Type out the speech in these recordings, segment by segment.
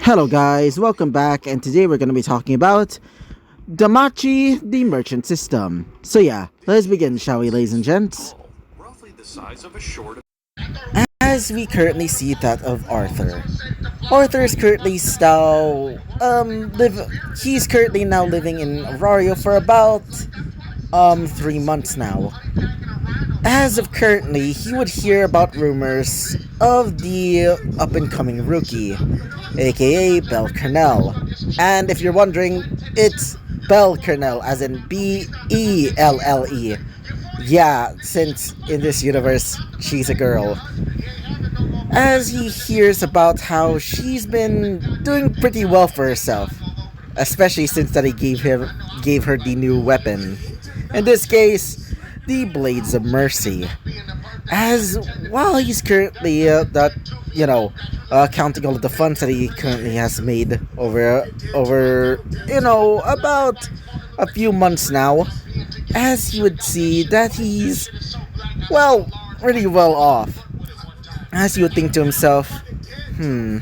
Hello guys, welcome back, and today we're going to be talking about Danmachi, the merchant system. So yeah, let's begin, shall we, ladies and gents? As we currently see that of Arthur. Arthur is currently still, he's currently now living in Aurario for about, 3 months now. As of currently, he would hear about rumors of the up-and-coming rookie, aka Belle Cornell. And if you're wondering, it's Belle Cornell, as in B-E-L-L-E. Yeah, since in this universe, she's a girl. As he hears about how she's been doing pretty well for herself, especially since that he gave her the new weapon. In this case, the Blades of Mercy. As while he's currently counting all of the funds that he currently has made over about a few months now, as he would see that he's really well off. As he would think to himself, I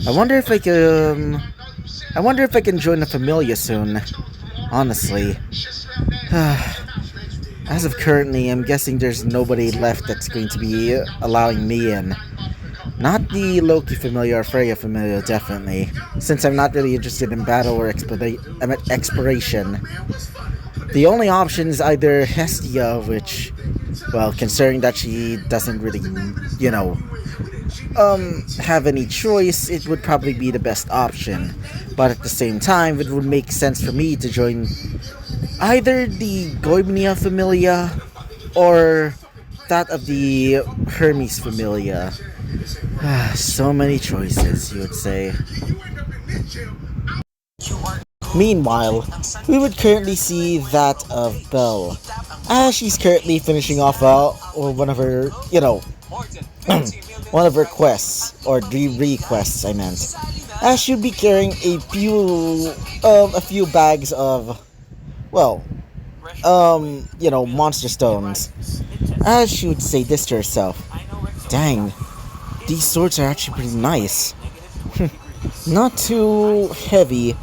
wonder if I can join the Familia soon. Honestly. As of currently, I'm guessing there's nobody left that's going to be allowing me in. Not the Loki Familia or Freya Familia, definitely, since I'm not really interested in battle or exploration. The only option is either Hestia, which, well, considering that she doesn't really, have any choice, it would probably be the best option. But at the same time, it would make sense for me to join either the Goibnia Familia or that of the Hermes Familia. So many choices, you would say. Meanwhile, we would currently see that of Belle, as she's currently finishing off one of her, one of her quests, or the requests, I meant. As she'd be carrying a few bags of, monster stones. As she would say this to herself, dang, these swords are actually pretty nice. Not too heavy,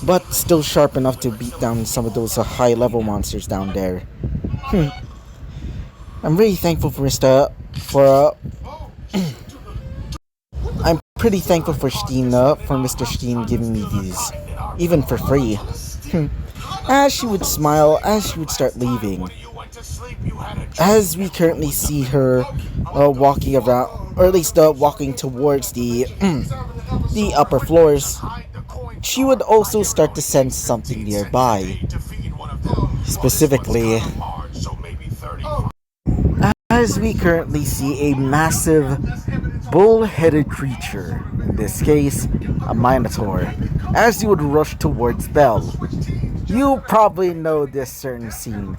but still sharp enough to beat down some of those high-level monsters down there. I'm really thankful I'm pretty thankful for Mr. Steen giving me these, even for free. As she would smile, as she would start leaving. As we currently see her walking around, or at least walking towards the the upper floors, she would also start to sense something nearby. Specifically, as we currently see a massive bull-headed creature, in this case, a Minotaur, as you would rush towards Belle. You probably know this certain scene.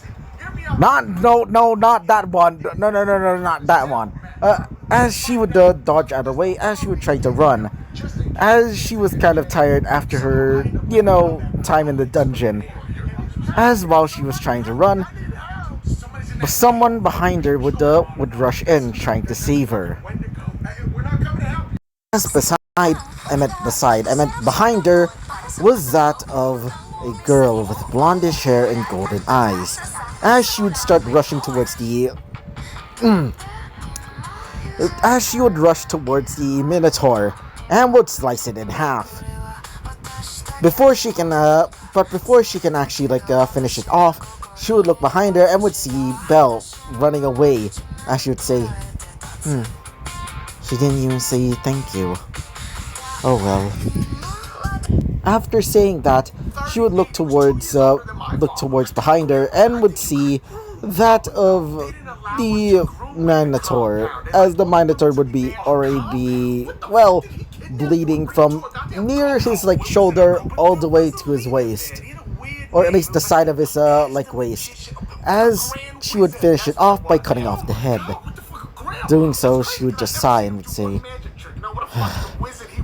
Not that one. No, not that one. As she would dodge out of the way, as she would try to run, as she was kind of tired after her, time in the dungeon. As while she was trying to run, someone behind her would rush in, trying to save her. As I meant behind her was that of a girl with blondish hair and golden eyes. As she would start rushing towards the Minotaur and would slice it in half. Before she can actually finish it off, she would look behind her and would see Belle running away. As she would say, she didn't even say thank you. Oh well. After saying that, she would look towards behind her and would see that of the Minotaur, as the Minotaur would be already bleeding from near his shoulder all the way to his waist, or at least the side of his waist. As she would finish it off by cutting off the head. Doing so, she would just sigh and would say,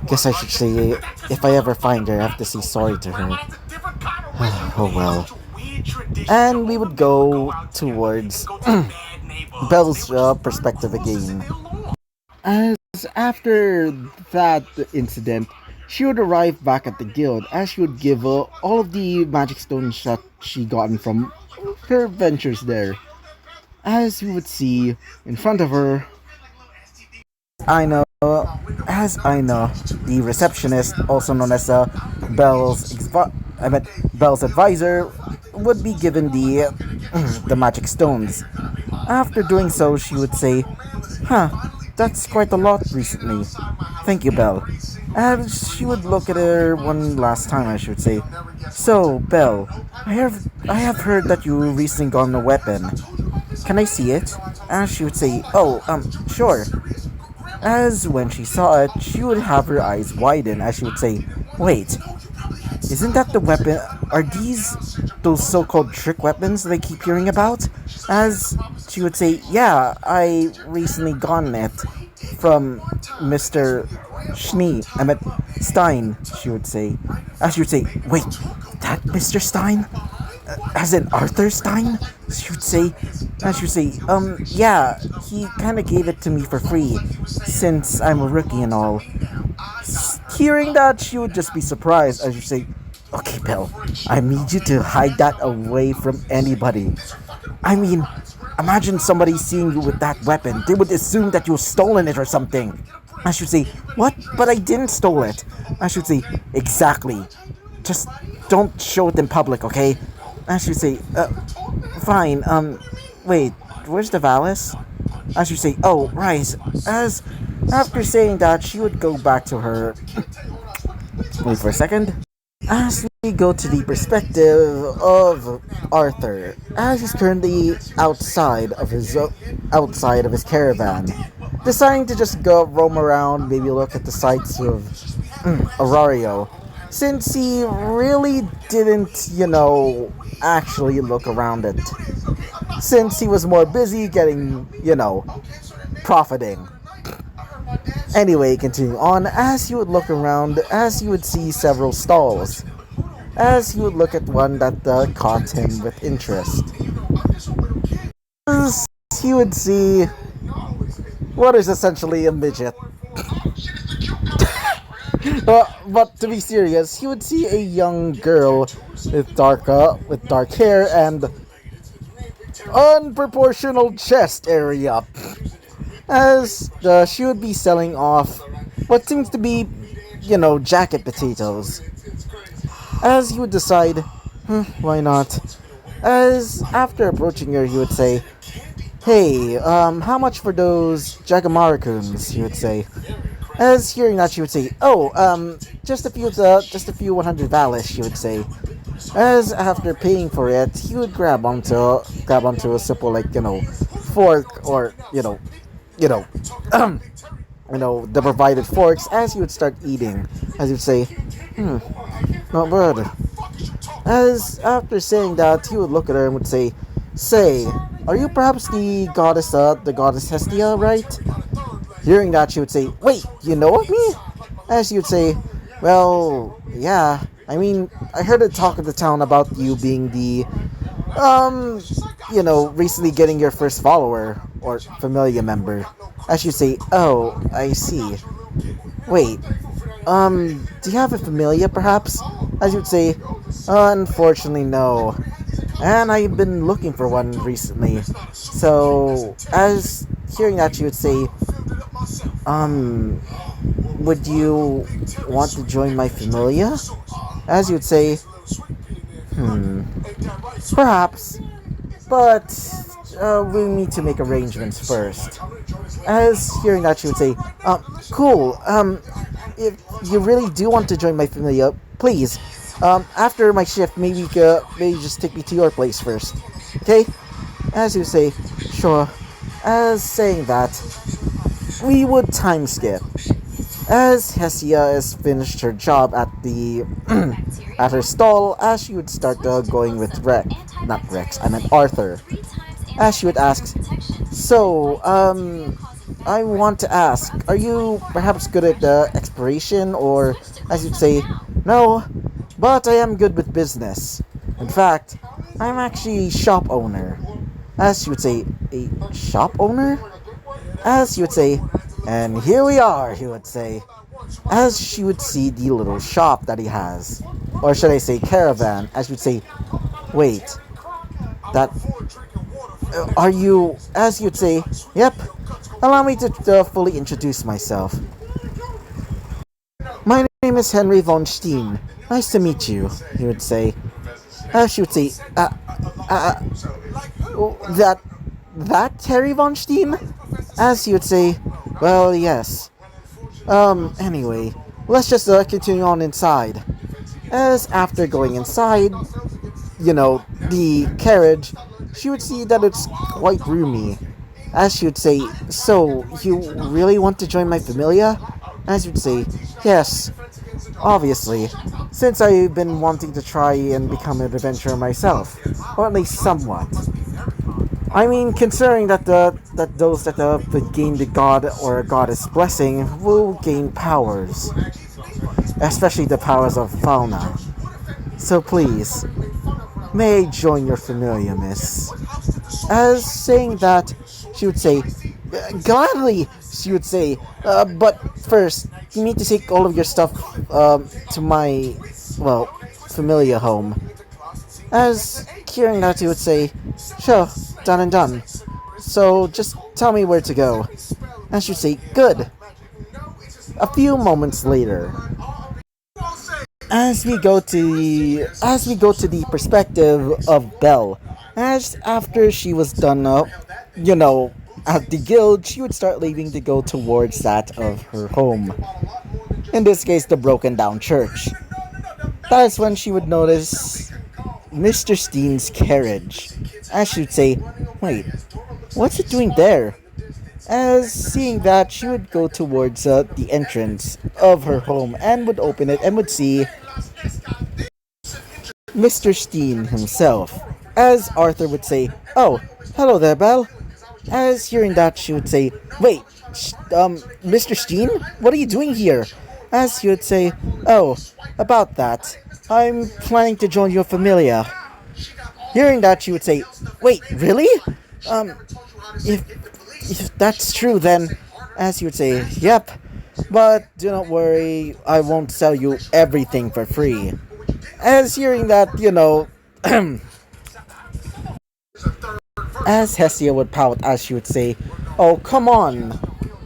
guess I should say, if I ever find her, I have to say sorry to her. Oh well. And we would go towards Belle's perspective again. As After that incident, she would arrive back at the guild as she would give all of the magic stones that she gotten from her ventures there. As you would see in front of her, I know, I know, the receptionist, also known as Bell's advisor, would be given the the magic stones. After doing so, she would say, "Huh, that's quite a lot recently. Thank you, Belle." And she would look at her one last time, I should say. "So, Belle, I have heard that you recently got a weapon. Can I see it?" And she would say, "Oh, sure." As when she saw it, she would have her eyes widen as she would say, "Wait, isn't that the weapon? Are these those so-called trick weapons that I keep hearing about?" As she would say, "Yeah, I recently gotten it from Mr. Stein," she would say. As she would say, "Wait, that Mr. Stein? As in Arthur Stein?" She would say, and she would say, yeah, he kind of gave it to me for free, since I'm a rookie and all." Hearing that, she would just be surprised, as you say, "Okay, Bill, I need you to hide that away from anybody. I mean, imagine somebody seeing you with that weapon. They would assume that you've stolen it or something." I should say, "What? But I didn't steal it." I should say, "Exactly. Just don't show it in public, okay?" I should say, "Fine, wait, where's the Valis?" I should say, "Oh, right." As after saying that, she would go back to her. Wait for a second. As we go to the perspective of Arthur, as he's currently outside of his caravan, deciding to just go roam around, maybe look at the sights of Aurario, since he really didn't, actually look around it, since he was more busy getting, profiting. Anyway, continuing on, as you would look around, as you would see several stalls, as you would look at one that caught him with interest. As he would see what is essentially a midget. But to be serious, he would see a young girl with dark hair and unproportional chest area, as she would be selling off what seems to be, jacket potatoes. As he would decide, why not? As after approaching her, he would say, "Hey, how much for those Jagamarakuns?" He would say. As hearing that, she would say, "Oh, just a few 100 valis," she would say. As after paying for it, he would grab onto a simple, fork, or you know, the provided forks. As he would start eating, as he would say, "Not bad." As after saying that, he would look at her and would say, "Say, are you perhaps the goddess Hestia, right?" Hearing that, she would say, "Wait, you know of me?" As she would say, "Well, yeah. I mean, I heard a talk of the town about you being the, recently getting your first follower, or Familia member." As she'd say, "Oh, I see. Wait, do you have a Familia, perhaps?" As you'd say, "Unfortunately, no. And I've been looking for one recently." So, as hearing that, she would say, would you want to join my Familia?" As you'd say, perhaps, but we need to make arrangements first." As hearing that, she would say, "Cool, if you really do want to join my Familia, please, after my shift, maybe just take me to your place first, okay?" As you say, "Sure." As saying that, we would time skip. As Hestia has finished her job at the at her stall, as she would start going with not Rex, I meant Arthur. As she would ask, "So, I want to ask, are you perhaps good at exploration?" Or, as you'd say, "No, but I am good with business. In fact, I'm actually shop owner." As she would say, "A shop owner?" As you would say, And here we are, he would say, as she would see the little shop that he has. Or should I say caravan, as she would say, wait, that, are you, as you'd say, yep, allow me to fully introduce myself. My name is Henry von Steen. Nice to meet you, he would say. She would say, uh, that, that Harry von Steen? As he would say, well, yes. Anyway, let's just continue on inside. As after going inside, the carriage, she would see that it's quite roomy. As she would say, so, you really want to join my Familia? As you'd say, yes, obviously, since I've been wanting to try and become an adventurer myself, or at least somewhat. I mean, considering that those that gain the god or goddess blessing will gain powers, especially the powers of fauna. So please, may I join your Familia, miss? As saying that, she would say, gladly, she would say, but first, you need to take all of your stuff to my, well, Familia home. As hearing that, he would say, sure, done and done. So just tell me where to go. And she would say, good. A few moments later, as we go to the perspective of Belle, as after she was done up, at the guild, she would start leaving to go towards that of her home. In this case, the broken down church. That is when she would notice Mr. Steen's carriage. As she would say, wait, what's it doing there? As seeing that, she would go towards the entrance of her home and would open it and would see Mr. Steen himself. As Arthur would say, oh, hello there, Belle. As hearing that, she would say, wait, Mr. Steen? What are you doing here? As he would say, oh, about that, I'm planning to join your Familia. Hearing that, she would say, wait, really? If that's true, then, as he would say, yep, but do not worry, I won't sell you everything for free. As hearing that, as Hestia would pout, as she would say, oh, come on.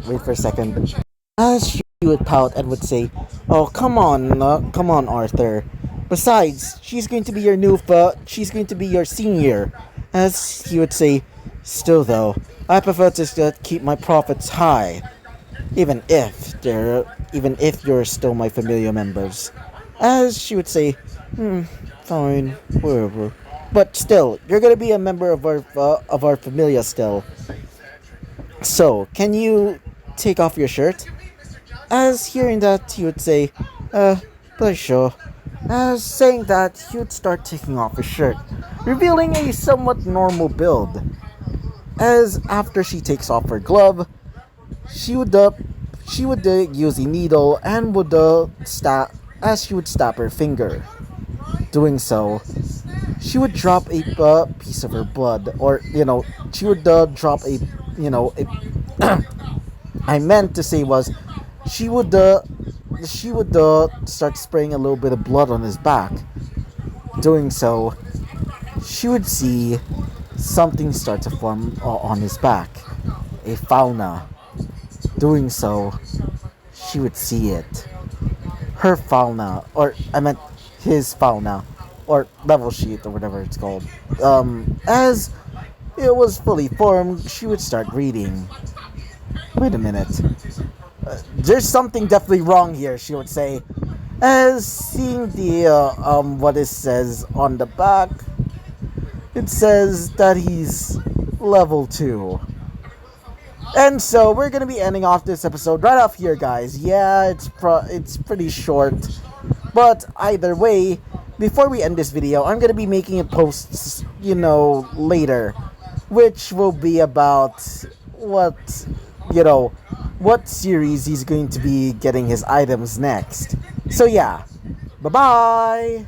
Wait for a second. As she would pout and would say, oh, come on, Arthur. Besides, she's going to be your senior. As he would say, still though, I prefer to keep my profits high. Even if you're still my Familia members. As she would say, fine, whatever. But still, you're gonna be a member of our Familia still. So, can you take off your shirt? As hearing that, he would say, but sure. As saying that, he would start taking off his shirt, revealing a somewhat normal build. As after she takes off her glove, she would use a needle and would stab her finger. Doing so, she would drop a piece of her blood, or she would drop I meant to say was she would start spraying a little bit of blood on his back. Doing so, she would see something start to form on his back, a fauna. Doing so, she would see it. Her fauna, or I meant his fauna, or level sheet, or whatever it's called. As it was fully formed, she would start reading. Wait a minute. There's something definitely wrong here, she would say. As seeing the, what it says on the back, it says that he's level 2. And so, we're gonna be ending off this episode right off here, guys. Yeah, it's pretty short. But, either way, before we end this video, I'm gonna be making a post, later. Which will be about what series he's going to be getting his items next. So yeah, bye-bye!